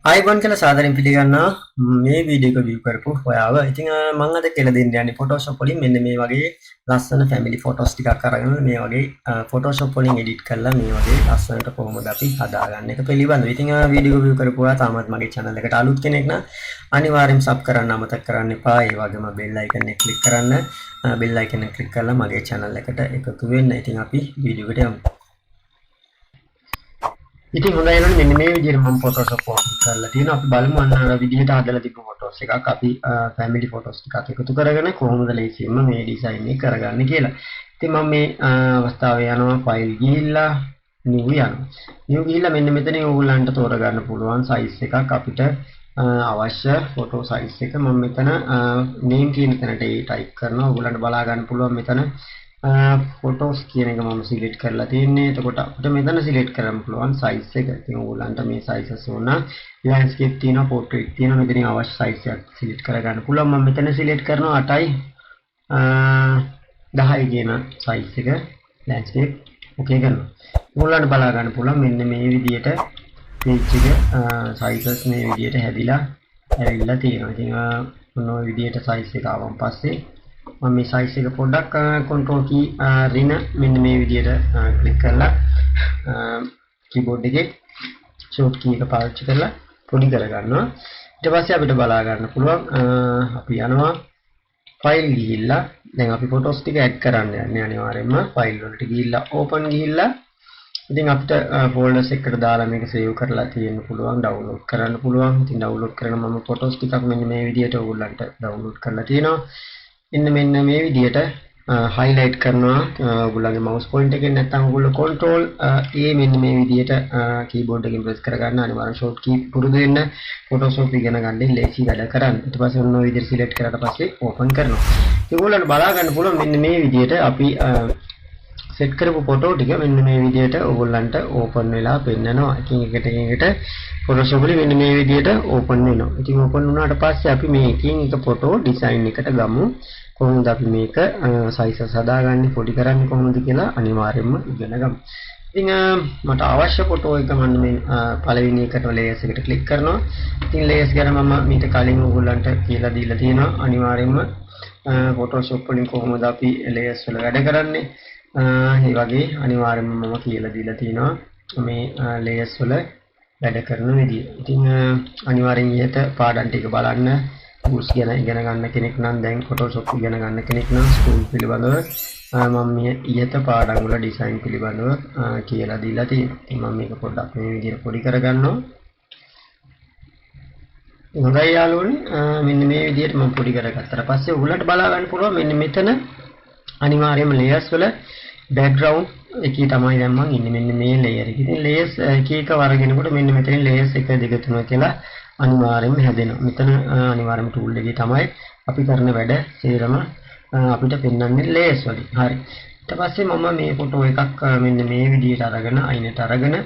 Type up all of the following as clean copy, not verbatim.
ආයිබෝන් කියලා සාදරයෙන් පිළිගන්නවා මේ වීඩියෝ එක view කරපු ඔයාව. ඉතින් මම අද කියලා දෙන්න යන්නේ Photoshop වලින් මෙන්න මේ වගේ ලස්සන family photos ටිකක් අරගෙන මේ වගේ Photoshop වලින් edit කරලා මේ වගේ ලස්සනට කොහොමද අපි හදාගන්න එක පිළිබඳව. ඉතින් වීඩියෝ view කරපු ඔයා තාමත් මගේ channel එකට අලුත් කෙනෙක් නම් අනිවාර්යෙන් sub කරන්න අමතක කරන්න එපා. ඒ වගේම bell icon එක click කරන්න. bell icon එක click කරලා මගේ channel එකට එකතු වෙන්න. ඉතින් අපි වීඩියෝ එකට යමු. ඉතින් හොඳයි නේද මෙන්න මේ විදිහට මම Photoshop open කරලා තියෙනවා. අපි බලමු අන්න අර විදිහට හදලා තිබ්බ photos එකක් අපි family photos ටිකක් එකතු කරගෙන කොහොමද ලේසියෙන්ම මේ design එක කරගන්නේ කියලා. ඉතින් මම මේ අවස්ථාවේ යනවා file ගිහිල්ලා new යනවා. new ගිහිල්ලා මෙන්න මෙතනින් ඕගොල්ලන්ට තෝරගන්න පුළුවන් size එකක් අපිට අවශ්‍ය photo size එක මම මෙතන name කියන තැනට type කරනවා. ඕගොල්ලන්ට බලා ගන්න පුළුවන් මෙතන photos කියන එක මම select කරලා තියෙන්නේ. එතකොට අපිට මෙතන select කරන්න පුළුවන් size එක. ඉතින් ඕගොල්ලන්ට මේ sizes ඕන landscape තියෙනවා, portrait තියෙනවා. මෙතනින් අවශ්‍ය size එක select කරගන්න පුළුවන්. මම මෙතන select කරනවා 8යි 10යි කියන size එක landscape okay කරනවා. ඕගොල්ලන්ට බලා ගන්න පුළුවන් මෙන්න මේ විදිහට page එක sizes මේ විදිහට හැදිලා ඇවිල්ලා තියෙනවා. ඉතින් මොන ඔය විදිහට size එක ආවන් පස්සේ මම මේ size එක පොඩ්ඩක් control key රින මෙන්න මේ විදිහට click කරලා keyboard එකේ short key එක පාවිච්චි කරලා පොඩි කරගන්නවා. ඊට පස්සේ අපිට බලා ගන්න පුළුවන් අපි යනවා file ගිහිල්ලා දැන් අපි photos ටික add කරන්න යන්නේ අනිවාර්යයෙන්ම file වලට ගිහිල්ලා open ගිහිල්ලා ඉතින් අපිට folders එකකට දාලා මේක save කරලා තියෙන්න පුළුවන් download කරන්න පුළුවන්. ඉතින් download කරන මම photos ටිකක් මෙන්න මේ විදිහට ඕගොල්ලන්ට download කරලා තියෙනවා. මෙන්න මේ විදිහට highlight කරනවා ඔයගොල්ලන්ගේ mouse point එකෙන් නැත්නම් ඔයගොල්ලෝ control A මෙන්න මේ විදිහට keyboard එකෙන් press කරගන්න අනිවාර්ය short key පුරුදු වෙන්න Photoshop ඉගෙන ගන්න ලේසි වැඩ කරන්න. ඊට පස්සේ ඔන්න ඔය විදිහට select කරාට පස්සේ open කරනවා. ඔයගොල්ලන්ට බලා ගන්න පුළුවන් මෙන්න මේ විදිහට අපි set කරපු photo ටික මෙන්න මේ විදිහට ඔයගොල්ලන්ට open වෙලා පෙන්නනවා. එකින් එකට Photoshop වලින් මෙන්න මේ විදිහට open වෙනවා. ඉතින් open වුණාට පස්සේ අපි මේ එකින් එක photo design එකට ගමු. කොහොමද අපි මේක sizes හදාගන්නේ පොඩි කරන්නේ කොහොමද කියලා අනිවාර්යයෙන්ම ඉගෙන ගමු. ඉතින් මට අවශ්‍ය photo එක මම මේ පළවෙනි එකට layers එකට click කරනවා. ඉතින් layers ගැන මම මීට කලින් ඔයගොල්ලන්ට කියලා දීලා තියෙනවා. අනිවාර්යයෙන්ම Photoshop වලින් කොහොමද අපි layers වල වැඩ කරන්නේ ඒ වගේ අනිවාර්යයෙන්ම මම කියලා දීලා තියෙනවා මේ layers වල වැඩ කරන විදිය. ඉතින් අනිවාර්යෙන් ඊට පාඩම් ටික බලන්න tools ගැන ඉගෙන ගන්න කෙනෙක් නම් දැන් Photoshop ඉගෙන ගන්න කෙනෙක් නම් tool පිළිබඳව මම මේ ඊට පාඩම් වල design පිළිබඳව කියලා දීලා තියෙනවා. ඉතින් මම මේක පොඩ්ඩක් මේ විදිහට පොඩි කරගන්නවා. හොඳයි යාළුවනි මෙන්න මේ විදිහට මම පොඩි කරගත්තාට පස්සේ ඔයගොල්ලන්ට බලා ගන්න පුළුවන් මෙන්න මෙතන අනිවාර්යයෙන්ම layers වල background එකේ තමයි දැන් මම ඉන්නේ මෙන්න මේ layer එකේ. ඉතින් layers එක එක වරගෙනකොට මෙන්න මෙතනින් layers 1 2 3 කියලා අනිවාර්යයෙන්ම හැදෙනවා. මෙතන අනිවාර්යයෙන්ම tool එකේ තමයි අපි කරන වැඩ සේරම අපිට පෙන්වන්නේ layers වලින්. හරි. ඊට පස්සේ මම මේ photo එකක් මෙන්න මේ විදිහට අරගෙන අයිනට අරගෙන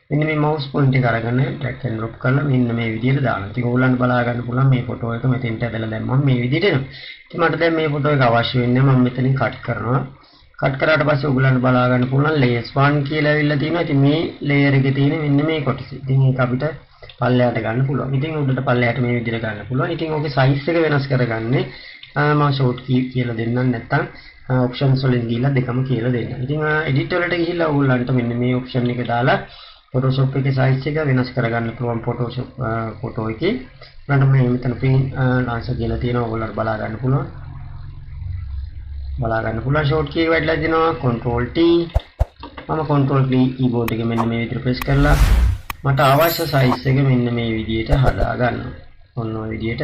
මෙන්න මේ mouse point එක අරගෙන drag and drop කරලා මෙන්න මේ විදිහට දානවා. ඉතින් ඕගොල්ලන්ට බලා ගන්න පුළුවන් මේ photo එක මෙතෙන්ට ඇදලා දැම්මම මේ විදිහට එනවා. ඉතින් මට දැන් මේ photo එක අවශ්‍ය වෙන්නේ මම මෙතනින් cut කරනවා. cut කරාට පස්සේ ඔයගොල්ලන්ට බලා ගන්න පුළුවන් layers 1 කියලා ඇවිල්ලා තියෙනවා. ඉතින් මේ layer එකේ තියෙන මෙන්න මේ කොටස. ඉතින් ඒක අපිට පල්ලෙහාට ගන්න පුළුවන්. ඉතින් උඩට පල්ලෙහාට මේ විදිහට ගන්න පුළුවන්. ඉතින් ඕකේ size එක වෙනස් කරගන්නේ මම short key කියලා දෙන්නම් නැත්නම් options වලින් ගිහිල්ලා දෙකම කියලා දෙන්න. ඉතින් edit වලට ගිහිල්ලා ඔයගොල්ලන්ට මෙන්න මේ option එක දාලා Photoshop එකේ size එක වෙනස් කරගන්න පුළුවන් Photoshop photo එකේ. ඊළඟට මේ මෙතන print launcher කියලා තියෙනවා. ඔයගොල්ලන්ට බලා ගන්න පුළුවන්. short key එක වැඩිලා දෙනවා control T මම control T keyboard එකේ මෙන්න මේ විදිහට press කරලා මට අවශ්‍ය size එක මෙන්න මේ විදිහට හදා ගන්නවා. ඔන්න ඔය විදිහට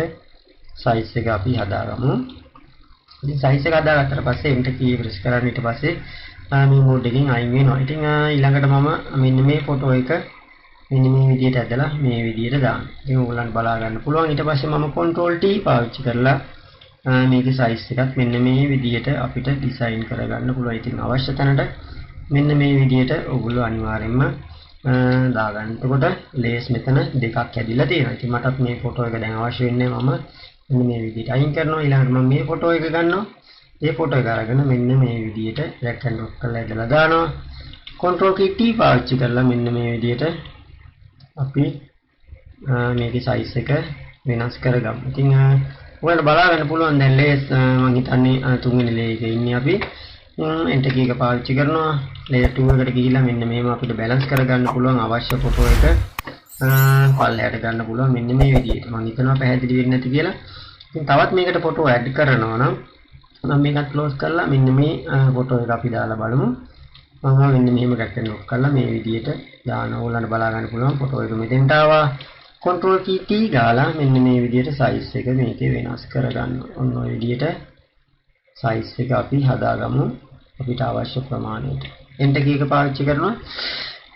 size එක අපි හදාගමු. ඉතින් size එක හදාගත්තට පස්සේ enter key press කරලා ඊට පස්සේ මේ mode එකෙන් අයින් වෙනවා. ඉතින් ඊළඟට මම මෙන්න මේ photo එක මෙන්න මේ විදිහට ඇදලා මේ විදිහට දානවා. ඉතින් ඔයගොල්ලන්ට බලා ගන්න පුළුවන්. ඊට පස්සේ මම control T පාවිච්චි කරලා මේකේ size එකත් මෙන්න මේ විදිහට අපිට design කරගන්න පුළුවන්. ඉතින් අවශ්‍ය තැනට මෙන්න මේ විදිහට ඔයගොල්ලෝ අනිවාර්යයෙන්ම දාගන්න. එතකොට layers මෙතන දෙකක් ඇදිලා තියෙනවා. ඉතින් මටත් මේ photo එක දැන් අවශ්‍ය වෙන්නේ මම මෙන්න මේ විදිහට අයින් කරනවා. ඊළඟට මම මේ photo එක ගන්නවා. මේ photo එක අරගෙන මෙන්න මේ විදිහට drag and drop කරලා ඇදලා දානවා. control key T පාවිච්චි කරලා මෙන්න මේ විදිහට අපි මේකේ size එක වෙනස් කරගමු. ඉතින් ඔයාලට බලා ගන්න පුළුවන් දැන් layers මම හිතන්නේ තුන්වෙනි layer එකේ ඉන්නේ අපි. enter key එක පාවිච්චි කරනවා. layer 2 එකට ගිහිල්ලා මෙන්න මේව අපිට balance කරගන්න පුළුවන් අවශ්‍ය ෆොටෝ එක පල්ලෙහාට ගන්න පුළුවන් මෙන්න මේ විදිහට. මම හිතනවා පැහැදිලි වෙන්නේ නැති කියලා. ඉතින් තවත් මේකට ෆොටෝ add කරනවා නම් මම මේකත් close කරලා මෙන්න මේ ෆොටෝ එක අපි දාලා බලමු. මම මෙන්න මෙහෙම කැට්ටන් ඔෆ් කරලා මේ විදිහට දාන ඕලන්න බලා ගන්න පුළුවන් ෆොටෝ එක මෙතෙන්ට ආවා. control key T ගාලා මෙන්න මේ විදිහට size එක මේකේ වෙනස් කරගන්න. ඔන්න ඔය විදිහට size එක අපි හදාගමු අපිට අවශ්‍ය ප්‍රමාණයට. enter key එක පාවිච්චි කරනවා.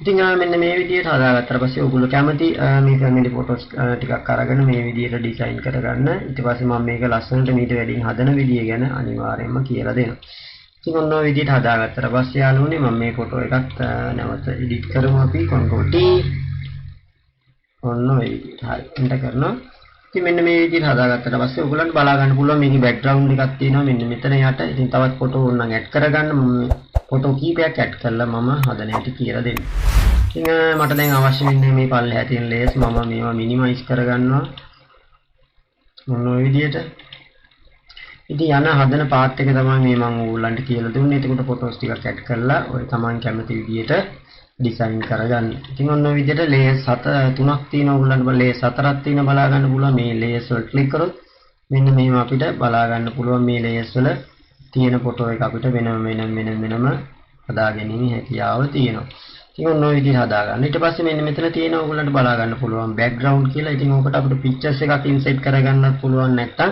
ඉතින් මෙන්න මේ විදිහට හදාගත්තාට පස්සේ ඔයගොල්ලෝ කැමති මේ family photos ටිකක් අරගෙන මේ විදිහට design කරගන්න. ඊට පස්සේ මම මේක ලස්සනට මීට වැඩියෙන් හදන විදිය ගැන අනිවාර්යයෙන්ම කියලා දෙනවා. ඉතින් ඔන්න ඔය විදිහට හදාගත්තාට පස්සේ යාළුවනේ මම මේ ෆොටෝ එකත් නැවත edit කරමු අපි control T. ඔන්න ඔය විදිහට හරි enter කරනවා. ඉතින් මෙන්න මේ විදිහට හදාගත්තාට පස්සේ ඔයගොල්ලන්ට බලා ගන්න පුළුවන් මේකේ background එකක් තියෙනවා මෙන්න මෙතන යට. ඉතින් තවත් ෆොටෝ ඕනනම් add කරගන්න මම ෆොටෝ කීපයක් add කරලා මම හදන හැටි කියලා දෙන්න. ඉතින් මට දැන් අවශ්‍ය වෙන්නේ මේ පල්ලෙහා තියෙන layers මම මේවා minimize කරගන්නවා. මොන ඔය විදිහට. ඉතින් යන හදන part එක තමයි මේ මම ඕගොල්ලන්ට කියලා දුන්නේ. එතකොට ෆොටෝස් ටිකක් add කරලා ඔය Taman කැමති විදිහට design කරගන්න. ඉතින් ඔන්න ඔය විදිහට layers 3ක් තියෙනවා ඕගොල්ලන්ට layers 4ක් තියෙන බලා ගන්න පුළුවන්. මේ layers වල click කරොත් මෙන්න මේව අපිට බලා ගන්න පුළුවන් මේ layers වල තියෙන ෆොටෝ එක අපිට වෙනම හදා ගැනීම හැකියාව තියෙනවා. ඉතින් ඔන්න ඔය විදිහට හදා ගන්න. ඊට පස්සේ මෙන්න මෙතන තියෙන ඕගොල්ලන්ට බලා ගන්න පුළුවන් background කියලා. ඉතින් ඕකට අපිට pictures එකක් insert කරගන්නත් පුළුවන් නැත්නම්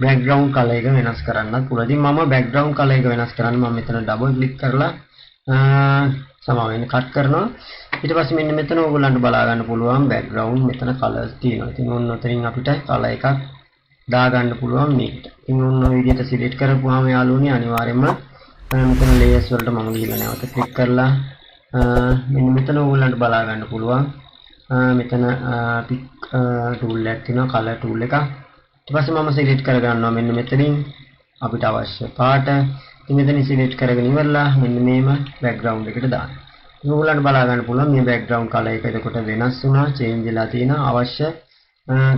background color එක වෙනස් කරන්නත් පුළුවන්. ඉතින් මම background color එක වෙනස් කරන්න මම මෙතන double click කරලා සමාවෙන්න cut කරනවා. ඊට පස්සේ මෙන්න මෙතන ඕගොල්ලන්ට බලා ගන්න පුළුවන් background මෙතන colors තියෙනවා. ඉතින් ඔන්න ඔතනින් අපිට color එකක් දා ගන්න පුළුවන් මේකට. ඉතින් ඔන්න ඔය විදිහට select කරපුවාම යාළුවනේ අනිවාර්යයෙන්ම මෙතන layers වලට මම ගිහලා නැවත click කරලා මෙන්න මෙතන ඕගොල්ලන්ට බලා ගන්න පුළුවන් මෙතන pick tool එකක් තියෙනවා color tool එක. ඊට පස්සේ මම select කර ගන්නවා මෙන්න මෙතනින් අපිට අවශ්‍ය පාට. ඉතින් මෙතන select කරගෙන ඉවරලා මෙන්න මේම background එකට දාන්න. ඉතින් ඕගොල්ලන්ට බලා ගන්න පුළුවන් මේ background color එක එතකොට වෙනස් වුණා, change වෙලා තියෙනවා. අවශ්‍ය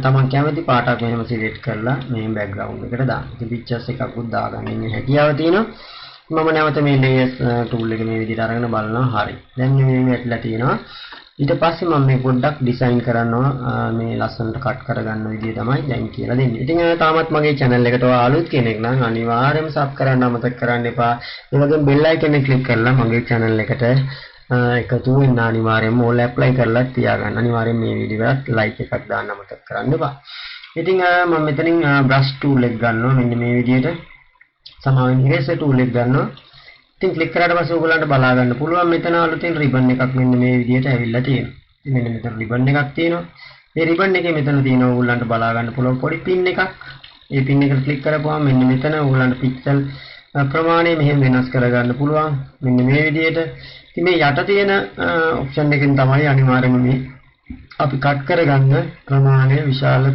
තමන් කැමති පාටක් මෙහෙම select කරලා මේ background එකට දාන්න. ඉතින් pictures එකක් උත් දාගන්න ඉන්නේ හැකියාව තියෙනවා. මම නැවත මේ layers tool එක මේ විදිහට අරගෙන බලනවා. හරි. දැන් මේ වැටලා තියෙනවා. ඊට පස්සේ මම මේ පොඩ්ඩක් design කරනවා මේ ලස්සනට cut කරගන්න විදිය තමයි දැන් කියලා දෙන්නේ. ඉතින් තාමත් මගේ channel එකට ඔයා අලුත් කෙනෙක් නම් අනිවාර්යයෙන්ම sub කරන්න අමතක කරන්න එපා. ඒ වගේම bell icon එක click කරලා මගේ channel එකට එකතු වෙන්න අනිවාර්යයෙන්ම ඕල් apply කරලා තියාගන්න. අනිවාර්යයෙන් මේ වීඩියෝ එකට like එකක් දාන්න අමතක කරන්න එපා. ඉතින් මම මෙතනින් brush tool එක ගන්නවා මෙන්න මේ විදිහට. සමාවෙන් eraser tool එක ගන්නවා. ඉතින් click කරාට පස්සේ ඔයගොල්ලන්ට බලා ගන්න පුළුවන් මෙතන අලුතෙන් ribbon එකක් මෙන්න මේ විදිහට ඇවිල්ලා තියෙනවා. ඉතින් මෙන්න මෙතන ribbon එකක් තියෙනවා. මේ ribbon එකේ මෙතන තියෙනවා ඔයගොල්ලන්ට බලා ගන්න පුළුවන් පොඩි pin එකක්. මේ pin එකට click කරපුවාම මෙන්න මෙතන ඔයගොල්ලන්ට pixel ප්‍රමාණය මෙහෙම වෙනස් කරගන්න පුළුවන්. මෙන්න මේ විදිහට. ඉතින් මේ යට තියෙන option එකෙන් තමයි අනිවාර්යයෙන්ම මේ අපි cut කරගන්න ප්‍රමාණය විශාල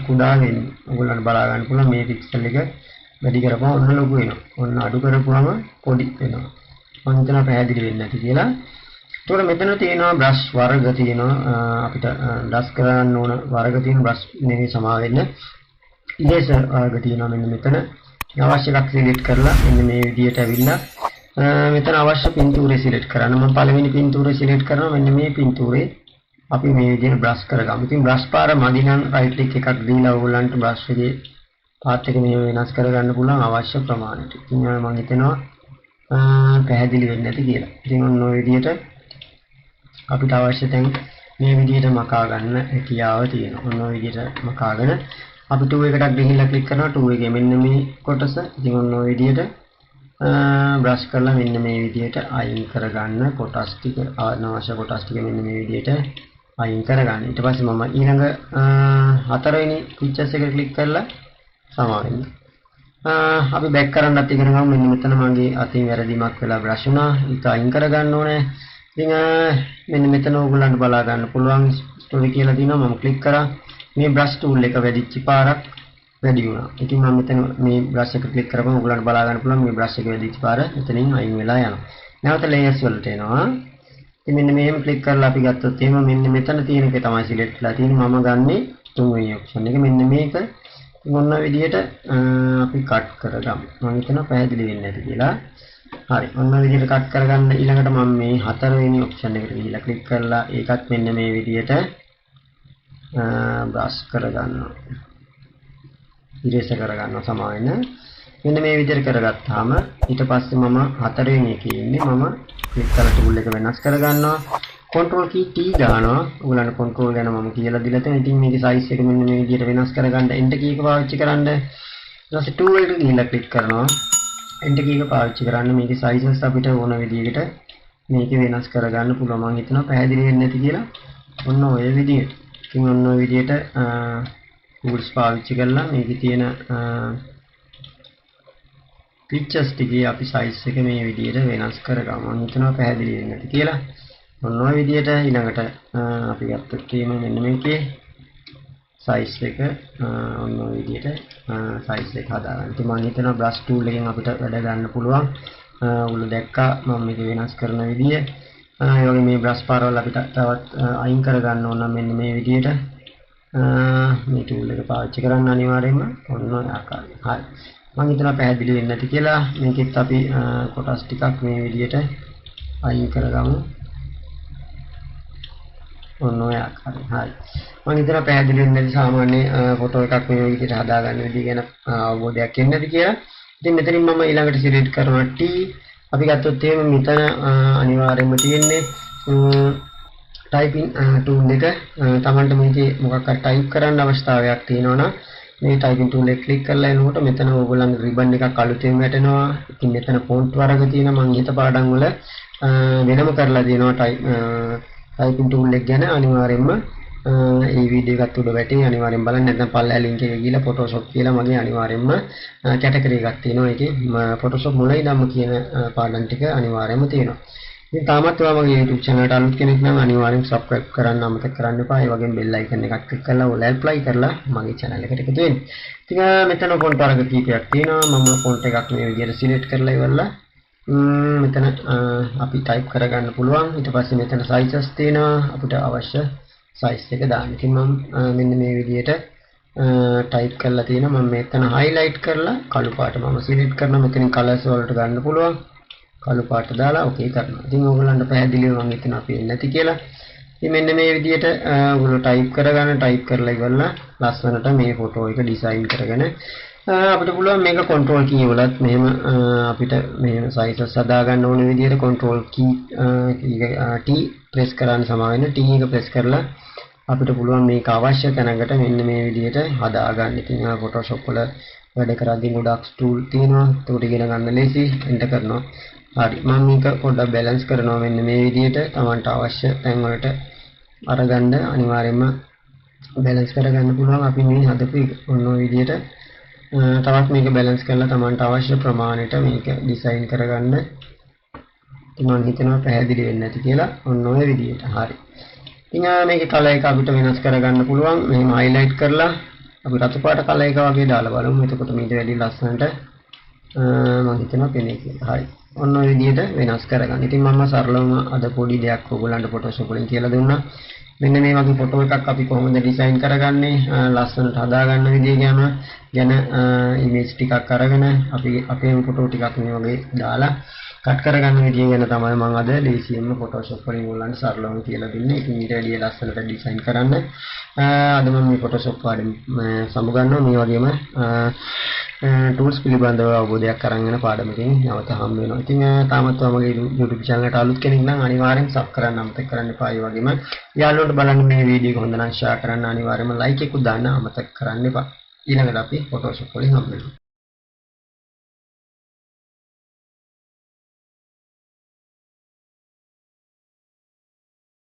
කුඩා වෙන්නේ. ඔයගොල්ලන්ට බලා ගන්න පුළුවන් මේ pixel එක වැඩි කරපුවම ඔන්න ලොකු වෙනවා. ඔන්න අඩු කරපුවම පොඩි වෙනවා. මම හිතනවා පැහැදිලි වෙන්නේ නැති කියලා. ඒතකොට මෙතන තියෙනවා brush වර්ග තියෙනවා අපිට ඩස් කරන්න ඕන වර්ග තියෙන brush නෙවෙයි සමා වෙන්න. eraser වර්ග තියෙනවා මෙන්න මෙතන. අවශ්‍ය එකක් select කරලා මෙන්න මේ විදිහට ඇවිල්ලා මෙතන අවශ්‍ය පින්තූරය select කරන්න. මම පළවෙනි පින්තූරය select කරනවා. මෙන්න මේ පින්තූරේ අපි මේ විදිහට brush කරගමු. ඉතින් brush පාර මදි නම් right click එකක් දීලා ඕගොල්ලන්ට brush එකේ පාත් එක මෙහෙම වෙනස් කරගන්න පුළුවන් අවශ්‍ය ප්‍රමාණයට. ඉතින් මම හිතනවා පැහැදිලි වෙන්නේ නැති කියලා. ඉතින් ඔන්න ඔය විදිහට අපිට අවශ්‍ය තැන් මේ විදිහට මකා ගන්න හැකියාව තියෙනවා. ඔන්න ඔය විදිහට මකාගෙන අපි tool එකකට ගිහිල්ලා click කරනවා tool එකේ මෙන්න මේ කොටස. ඉතින් ඔන්න ඔය විදිහට brush කරලා මෙන්න මේ විදිහට අයින් කරගන්න කොටස් ටික අනවශ්‍ය කොටස් ටික මෙන්න මේ විදිහට අයින් කරගන්න. ඊට පස්සේ මම ඊළඟ හතරවෙනි pictures එකට click කරලා සමාවෙන්න. අපි back කරන්නත් ඉගෙන ගමු. මෙන්න මෙතන මගේ අතින් වැරදීමක් වෙලා brush වුණා. ඒක අයින් කරගන්න ඕනේ. ඉතින් මෙන්න මෙතන ඕගොල්ලන්ට බලා ගන්න පුළුවන් story කියලා තියෙනවා. මම click කරා. මේ brush tool එක වැඩිච්ච පාරක් වැඩි වුණා. ඉතින් මම මෙතන මේ brush එක click කරපුවම ඕගොල්ලන්ට බලා ගන්න පුළුවන් මේ brush එක වැඩිච්ච පාර එතනින් අයින් වෙලා යනවා. නැවත layers වලට එනවා. ඉතින් මෙන්න මෙහෙම ක්ලික් කරලා අපි ගත්තොත් එහෙම මෙන්න මෙතන තියෙන එක තමයි සිලෙක්ට් වෙලා තියෙන්නේ. මම ගන්නේ තුන්වෙනි ඔප්ෂන් එක. මෙන්න මේක මොන විදියට අපි කට් කරගමු. මම හිතනවා පැහැදිලි වෙන්නේ නැති කියලා. හරි. ඔන්න විදියට කට් කරගන්න ඊළඟට මම මේ හතරවෙනි ඔප්ෂන් එකට ගිහිල්ලා ක්ලික් කරලා ඒකත් මෙන්න මේ විදියට බ්‍රෂ් කරගන්නවා. ඉරේස කරගන්නවා සමාවෙන්න. මෙන්න මේ විදියට කරගත්තාම ඊට පස්සේ මම හතරවෙනි එකේ ඉන්නේ. මම ක්ලික් කරලා ටූල් එක වෙනස් කරගන්නවා. control key T ගන්නවා. ඔයගලන්ට control ගැන මම කියලා දීලා තියෙනවා. ඉතින් මේකේ size එක මෙන්න මේ විදියට වෙනස් කරගන්න enter key එක පාවිච්චි කරන්න. ඊට පස්සේ tool එකට ගිහිල්ලා ක්ලික් කරනවා. enter key එක පාවිච්චි කරන්න මේකේ sizes අපිට ඕන විදිහකට මේක වෙනස් කරගන්න පුළුවන්. මම හිතනවා පැහැදිලි වෙන්නේ නැති කියලා. ඔන්න ඔය විදිහට. ඉතින් ඔන්න ඔය විදිහට tools පාවිච්චි කරලා මේකේ තියෙන pictures ටිකේ අපි size එක මේ විදිහට වෙනස් කරගමු. මම හිතනවා පැහැදිලි වෙන්නේ නැති කියලා. ඔන්න ඔය විදිහට ඊළඟට අපි ගත්තොත් තියෙන මෙන්න මේකේ size එක ඔන්න ඔය විදිහට size එක හදාගන්න. ඉතින් මම හිතනවා brush tool එකෙන් අපිට වැඩ ගන්න පුළුවන්. ඔයගොල්ලෝ දැක්කා මම මේක වෙනස් කරන විදිය. ඒ වගේ මේ brush පාරවල් අපිට තවත් අයින් කරගන්න ඕන නම් මෙන්න මේ විදිහට මේ tool එක පාවිච්චි කරන්න අනිවාර්යයෙන්ම ඔන්න ඔය ආකාරයෙන්. හරි. මම හිතනවා පැහැදිලි වෙන්නේ නැති කියලා. මේකෙත් අපි කොටස් ටිකක් මේ විදිහට අයින් කරගමු. ඔන්න ඔය ආකාරයෙන්. හරි. මම හිතනවා පැහැදිලි වෙන්නේ නැති සාමාන්‍ය ෆොටෝ එකක් මේ විදිහට හදාගන්න විදිහ ගැන අවබෝධයක් එන්නේ නැති කියලා. ඉතින් මෙතනින් මම ඊළඟට සිලෙක්ට් කරනවා T. අපි ගත්තොත් එහෙම මෙතන අනිවාර්යයෙන්ම තියෙන්නේ typing tool එක. තමන්ට මේකේ මොකක් හරි type කරන්න අවශ්‍යතාවයක් තියෙනවා නම් මේ typing tool එක click කරලා එනකොට මෙතන ඕගොල්ලන්ගේ ribbon එකක් අලුතෙන් වැටෙනවා. ඉතින් මෙතන font වර්ග තියෙනවා. මම ඊට පාඩම් වල වෙනම කරලා දෙනවා typing tool එක ගැන අනිවාර්යයෙන්ම මේ වීඩියෝ එකත් උඩ වැටේ අනිවාර්යෙන් බලන්න. නැත්නම් පල්ලෙහා link එක ගිහලා Photoshop කියලා මගේ අනිවාර්යෙන්ම කැටගරි එකක් තියෙනවා. ඒකේ Photoshop මුලින් ඉඳන්ම කියන පාඩම් ටික අනිවාර්යෙන්ම තියෙනවා. ඉතින් තාමත් ඔයා මගේ YouTube channel එකට අලුත් කෙනෙක් නම් අනිවාර්යෙන් subscribe කරන්න අමතක කරන්න එපා. ඒ වගේම bell icon එකක් click කරලා all apply කරලා මගේ channel එකට එකතු වෙන්න. ඉතින් මෙතන font වර්ග කීපයක් තියෙනවා. මම font එකක් මේ විදිහට select කරලා ඉවරලා මෙතන අපි type කරගන්න පුළුවන්. ඊට පස්සේ මෙතන sizes තියෙනවා. අපිට අවශ්‍ය size එක දාන්න. ඉතින් මම මෙන්න මේ විදිහට type කරලා තියෙනවා. මම මෙතන highlight කරලා කළු පාට මම select කරනවා. මෙතනින් colors වලට ගන්න පුළුවන්. කළු පාට දාලා okay කරනවා. ඉතින් ඕගොල්ලන්ට පැහැදිලිව මම හිතන අපි නැති කියලා. ඉතින් මෙන්න මේ විදිහට ඔයගොල්ලෝ type කරගන්න type කරලා ඉවරලා ලස්සනට මේ ෆොටෝ එක design කරගෙන අපිට පුළුවන් මේක control key වලත් මෙහෙම අපිට මෙහෙම sizes හදා ගන්න ඕන විදිහට control key T press කරන්න සමාවෙන්න T එක press කරලා අපිට පුළුවන් මේක අවශ්‍ය තැනකට මෙන්න මේ විදිහට හදා ගන්න. ඉතින් Photoshop වල වැඩ කරද්දී ගොඩක් tool තියෙනවා. ඒකට ඉගෙන ගන්න ලේසි enter කරනවා. හරි. මම මේක පොඩ්ඩක් balance කරනවා මෙන්න මේ විදිහට. Tamanට අවශ්‍ය තැන් වලට අරගන්න අනිවාර්යයෙන්ම balance කරගන්න පුළුවන්. අපි මේ හදපු ඔන්න ඔය විදිහට තවත් මේක balance කරලා Tamanට අවශ්‍ය ප්‍රමාණයට මේක design කරගන්න. ඉතින් මම හිතනවා පැහැදිලි වෙන්නේ නැති කියලා. ඔන්න ඔය විදිහට. හරි. ඉතින් මේකේ color එක අපිට වෙනස් කරගන්න පුළුවන්. මෙහෙම highlight කරලා අපි රතු පාට color එක වගේ දාලා බලමු. එතකොට මේක වැඩි ලස්සනට මම හිතනවා පෙනේ කියලා. හරි. ඔන්න ඔය විදිහට වෙනස් කරගන්න. ඉතින් මම සරලවම අද පොඩි දෙයක් ඔයගොල්ලන්ට Photoshop වලින් කියලා දුන්නා. මෙන්න මේ වගේ ෆොටෝ එකක් අපි කොහොමද ඩිසයින් කරගන්නේ ලස්සනට හදාගන්න විදිය ගැන ඉමේජ් ටිකක් අරගෙන අපි අපේ ෆොටෝ ටිකක් මේ වගේ දාලා කට් කරගන්න විදිය ගැන තමයි මම අද ලේසියෙන්ම Photoshop වලින් ඔයගොල්ලන්ට සරලවම කියලා දුන්නේ. ඉතින් ඊට වැඩිය ලස්සනට ඩිසයින් කරන්න අද මම මේ Photoshop පාඩම සමුගන්නවා. මේ වගේම tools පිළිබඳව අවබෝධයක් අරන් යන පාඩමකින් නැවත හම්බ වෙනවා. ඉතින් තාමත් මගේ YouTube channel එකට අලුත් කෙනෙක් නම් අනිවාර්යෙන් sub කරන්න අමතක කරන්න එපා. ඒ වගේම යාළුවන්ට බලන්න මේ වීඩියෝ එක හොඳ නම් share කරන්න අනිවාර්යයෙන්ම like එකක් දාන්න අමතක කරන්න එපා. ඊළඟට අපි Photoshop වලින් හම්බ වෙනවා.